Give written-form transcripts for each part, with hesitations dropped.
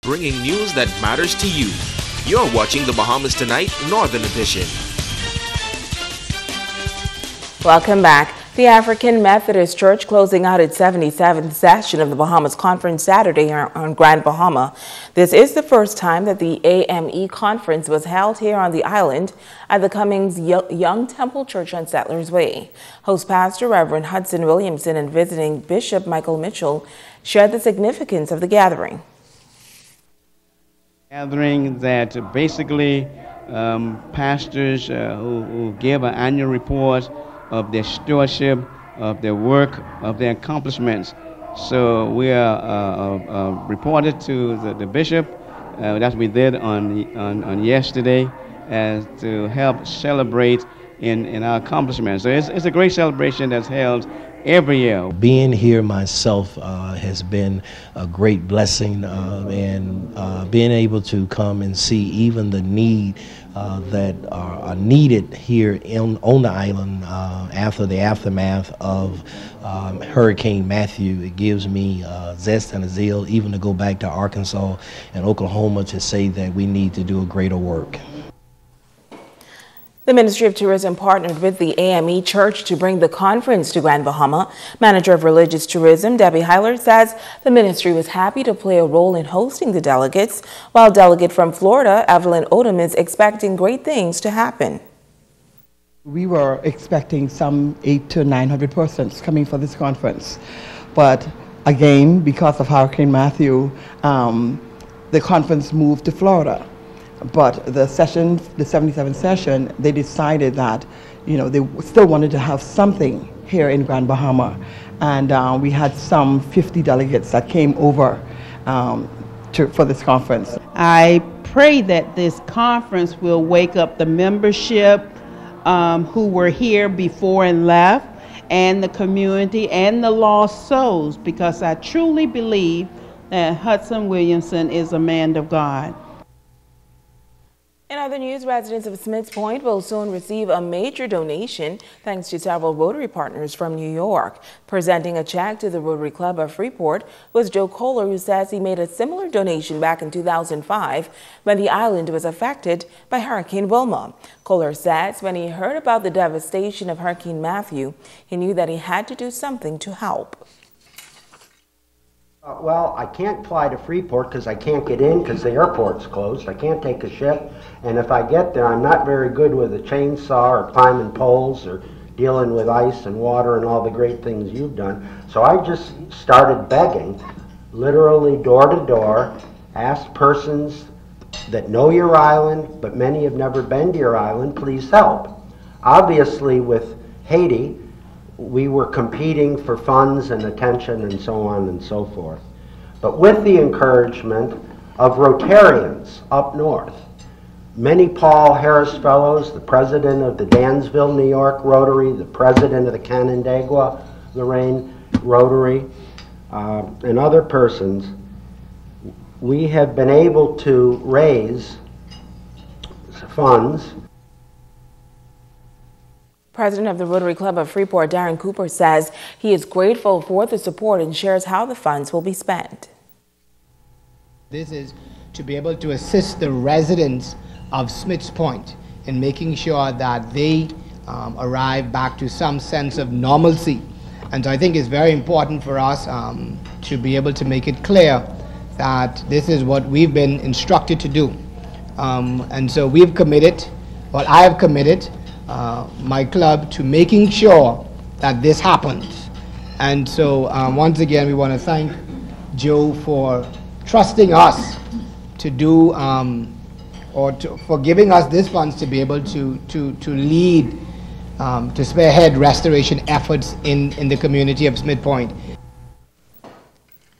bringing news that matters to you. You're watching the Bahamas Tonight Northern Edition. Welcome back. The African Methodist Church closing out its 77th session of the Bahamas Conference Saturday on Grand Bahama. This is the first time that the AME conference was held here on the island at the Cummings Young Temple Church on Settlers Way. Host Pastor Reverend Hudson Williamson and visiting Bishop Michael Mitchell shared the significance of the gathering. Gathering that basically pastors who give an annual report of their stewardship, of their work, of their accomplishments. So we are reported to the bishop, that we did on yesterday, as to help celebrate in our accomplishments. So it's a great celebration that's held every year. Being here myself has been a great blessing, and being able to come and see even the need that are needed here on the island after the aftermath of Hurricane Matthew. It gives me zest and a zeal even to go back to Arkansas and Oklahoma to say that we need to do a greater work. The Ministry of Tourism partnered with the AME Church to bring the conference to Grand Bahama. Manager of Religious Tourism, Debbie Heiler, says the ministry was happy to play a role in hosting the delegates, while delegate from Florida, Evelyn Odom, is expecting great things to happen. We were expecting some 800 to 900 persons coming for this conference. But again, because of Hurricane Matthew, the conference moved to Florida. But the 77th session, they decided that, they still wanted to have something here in Grand Bahama. And we had some 50 delegates that came over for this conference. I pray that this conference will wake up the membership who were here before and left, and the community and the lost souls, because I truly believe that Hudson Williamson is a man of God. In other news, residents of Smiths Point will soon receive a major donation thanks to several Rotary partners from New York. Presenting a check to the Rotary Club of Freeport was Joe Kohler, who says he made a similar donation back in 2005 when the island was affected by Hurricane Wilma. Kohler says when he heard about the devastation of Hurricane Matthew, he knew that he had to do something to help. Well, I can't fly to Freeport because I can't get in because the airport's closed. I can't take a ship, and if I get there, I'm not very good with a chainsaw or climbing poles or dealing with ice and water and all the great things you've done. So I just started begging, literally door to door, asked persons that know your island, but many have never been to your island, please help. Obviously with Haiti, we were competing for funds and attention and so on and so forth. But with the encouragement of Rotarians up north, many Paul Harris Fellows, the president of the Dansville, New York Rotary, the president of the Canandaigua, Lorraine Rotary, and other persons, we have been able to raise funds. President of the Rotary Club of Freeport, Darren Cooper, says he is grateful for the support and shares how the funds will be spent. This is to be able to assist the residents of Smiths Point in making sure that they arrive back to some sense of normalcy. And so I think it's very important for us to be able to make it clear that this is what we've been instructed to do. And so we've committed, well, I have committed my club to making sure that this happens. And so once again, we want to thank Joe for trusting us to do for giving us these funds to be able to lead, to spearhead restoration efforts in the community of Smith Point.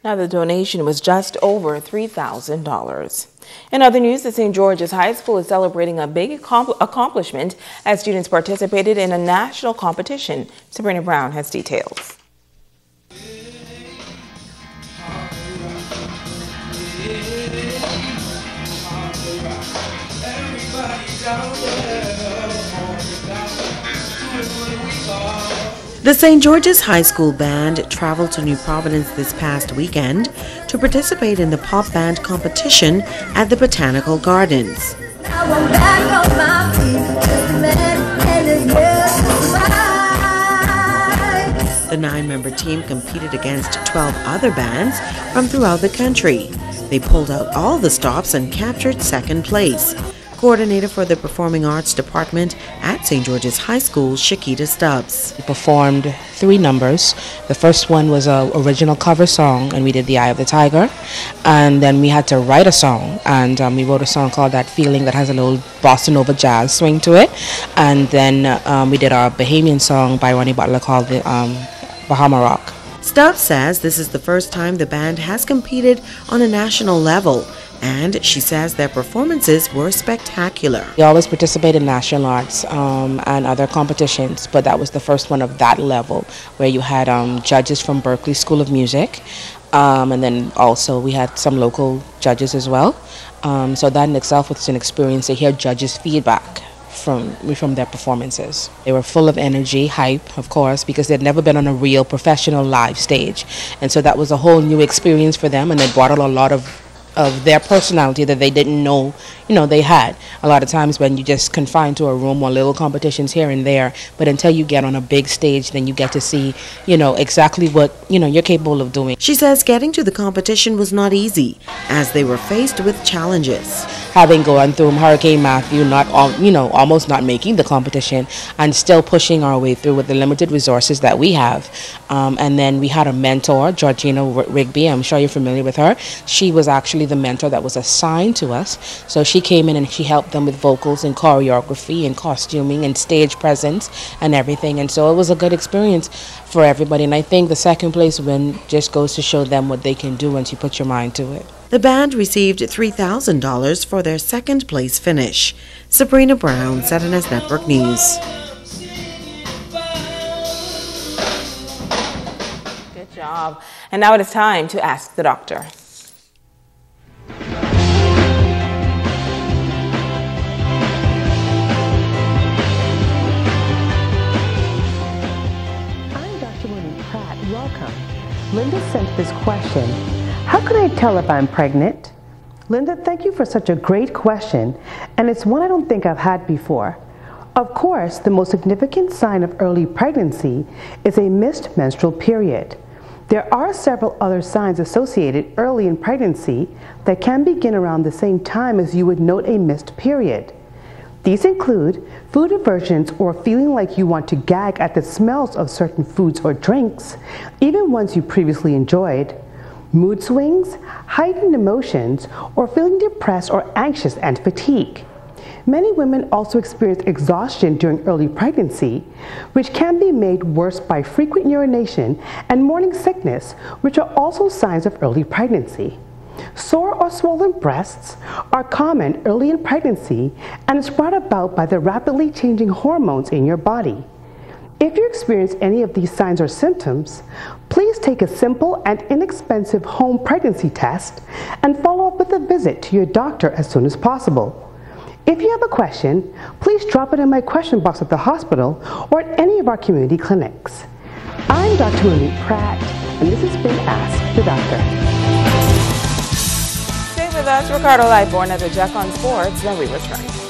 Now, the donation was just over $3,000. In other news, the St. George's High School is celebrating a big accomplishment as students participated in a national competition. Sabrina Brown has details. The St. George's High School Band traveled to New Providence this past weekend to participate in the pop band competition at the Botanical Gardens. The 9-member team competed against 12 other bands from throughout the country. They pulled out all the stops and captured second place. Coordinator for the Performing Arts Department at St. George's High School, Shakita Stubbs. We performed 3 numbers. The first one was an original cover song, and we did The Eye of the Tiger. And then we had to write a song, and we wrote a song called That Feeling that has a little bossa nova jazz swing to it. And then we did our Bahamian song by Ronnie Butler called the Bahamas Rock. Stubbs says this is the first time the band has competed on a national level, and she says their performances were spectacular. We always participate in national arts and other competitions, but that was the first one of that level, where you had judges from Berkeley School of Music, and then also we had some local judges as well. So that in itself was an experience to hear judges' feedback from their performances. They were full of energy, hype, of course, because they'd never been on a real professional live stage. And so that was a whole new experience for them, and they brought out a lot of their personality that they didn't know, they had. A lot of times when you just confined to a room or little competitions here and there, but until you get on a big stage, then you get to see, exactly what, you're capable of doing. She says getting to the competition was not easy, as they were faced with challenges. Having gone through Hurricane Matthew, almost not making the competition, and still pushing our way through with the limited resources that we have. And then we had a mentor, Georgina Rigby. I'm sure you're familiar with her. She was actually the mentor that was assigned to us. So she came in and she helped them with vocals and choreography and costuming and stage presence and everything. And so it was a good experience for everybody. And I think the second place win just goes to show them what they can do once you put your mind to it. The band received $3,000 for their second place finish. Sabrina Brown, ZNS Network News. Good job. And now it is time to ask the doctor. Welcome. Linda sent this question. How can I tell if I'm pregnant? Linda, thank you for such a great question, and it's one I don't think I've had before. Of course, the most significant sign of early pregnancy is a missed menstrual period. There are several other signs associated early in pregnancy that can begin around the same time as you would note a missed period. These include food aversions or feeling like you want to gag at the smells of certain foods or drinks, even ones you previously enjoyed, mood swings, heightened emotions, or feeling depressed or anxious and fatigue. Many women also experience exhaustion during early pregnancy, which can be made worse by frequent urination and morning sickness, which are also signs of early pregnancy. Sore or swollen breasts are common early in pregnancy and is brought about by the rapidly changing hormones in your body. If you experience any of these signs or symptoms, please take a simple and inexpensive home pregnancy test and follow up with a visit to your doctor as soon as possible. If you have a question, please drop it in my question box at the hospital or at any of our community clinics. I'm Dr. Monique Pratt, and this has been Ask the Doctor. Stay with us, Ricardo Light for another check on sports when we return.